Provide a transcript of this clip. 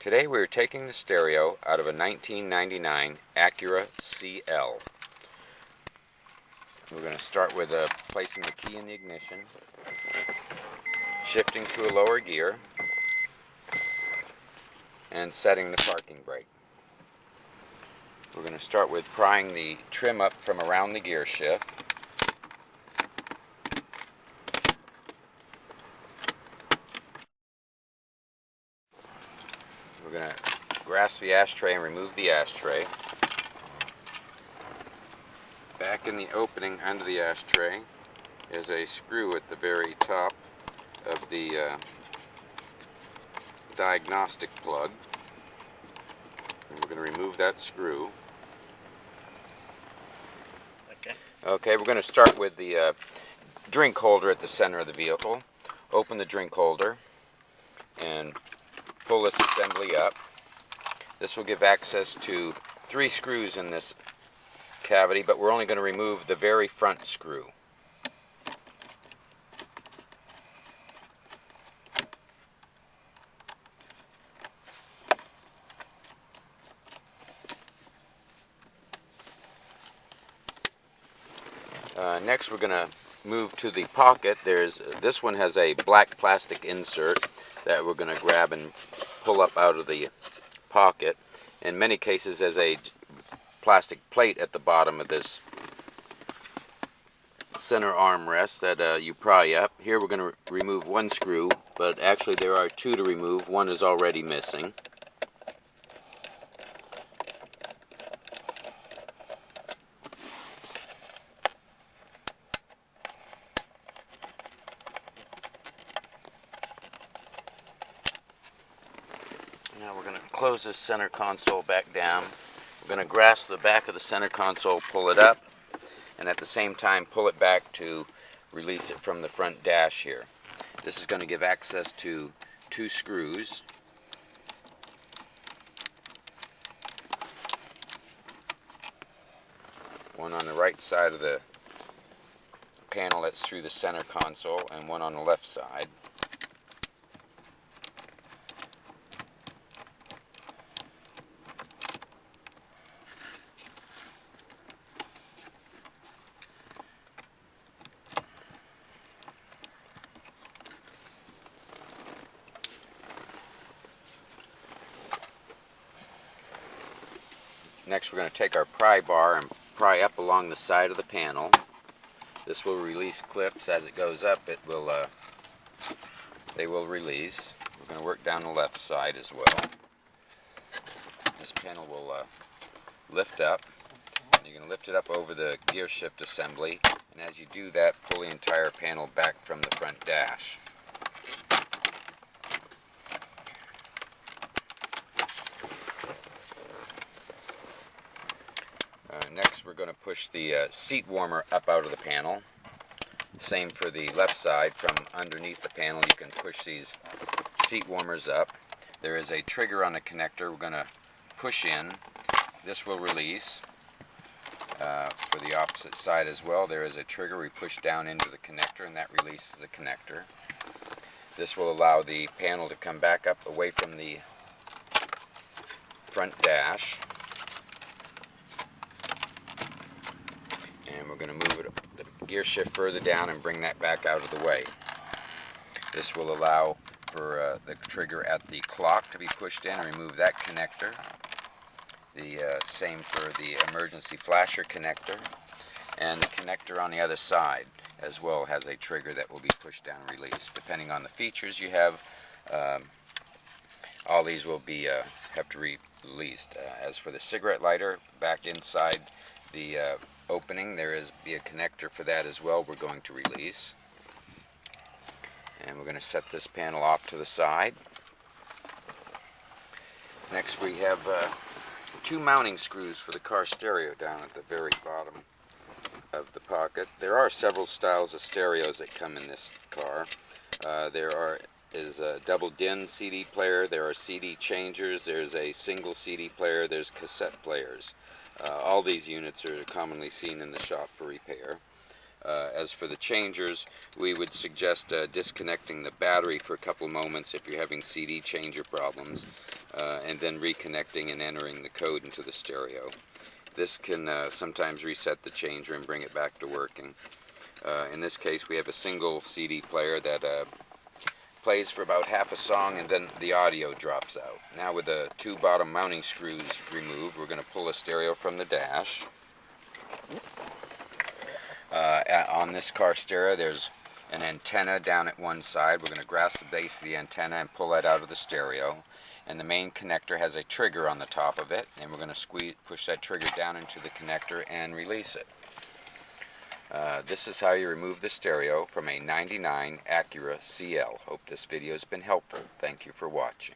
Today we're taking the stereo out of a 1999 Acura CL. We're going to start with placing the key in the ignition, shifting to a lower gear, and setting the parking brake. We're going to start with prying the trim up from around the gear shift. We're going to grasp the ashtray and remove the ashtray. Back in the opening under the ashtray is a screw at the very top of the diagnostic plug. And we're going to remove that screw. Okay, we're going to start with the drink holder at the center of the vehicle. Open the drink holder and pull this assembly up. This will give access to 3 screws in this cavity, but we're only going to remove the very front screw. Next we're going to move to the pocket. This one has a black plastic insert that we're going to grab and pull up out of the pocket. In many cases there's a plastic plate at the bottom of this center armrest that you pry up. Here we're going to remove 1 screw, but actually there are 2 to remove. 1 is already missing. Now we're going to close this center console back down. We're going to grasp the back of the center console, pull it up, and at the same time pull it back to release it from the front dash here. This is going to give access to 2 screws. One on the right side of the panel that's through the center console, and one on the left side. Next we're going to take our pry bar and pry up along the side of the panel. This will release clips. As it goes up, they will release. We're going to work down the left side as well. This panel will lift up. You're going to lift it up over the gear shift assembly, and as you do that, pull the entire panel back from the front dash. Next we're going to push the seat warmer up out of the panel. Same for the left side. From underneath the panel you can push these seat warmers up. There is a trigger on the connector we're going to push in. This will release. For the opposite side as well, there is a trigger we push down into the connector, and that releases the connector. This will allow the panel to come back up away from the front dash. And we're going to move the gear shift further down and bring that back out of the way. This will allow for the trigger at the clock to be pushed in and remove that connector. The same for the emergency flasher connector. And the connector on the other side as well has a trigger that will be pushed down and released. Depending on the features you have, all these will be have to be released. As for the cigarette lighter, back inside the opening there is be a connector for that as well we're going to release. And we're going to set this panel off to the side. Next we have 2 mounting screws for the car stereo down at the very bottom of the pocket. There are several styles of stereos that come in this car. There is a double DIN CD player, there are CD changers, there's a single CD player, there's cassette players. All these units are commonly seen in the shop for repair. As for the changers, we would suggest disconnecting the battery for a couple moments if you're having CD changer problems, and then reconnecting and entering the code into the stereo. This can sometimes reset the changer and bring it back to working. In this case, we have a single CD player that plays for about half a song and then the audio drops out. Now with the two bottom mounting screws removed, we're going to pull the stereo from the dash. On this car stereo, there's an antenna down at one side. We're going to grasp the base of the antenna and pull that out of the stereo. And the main connector has a trigger on the top of it, and we're going to push that trigger down into the connector and release it. This is how you remove the stereo from a '99 Acura CL. Hope this video has been helpful. Thank you for watching.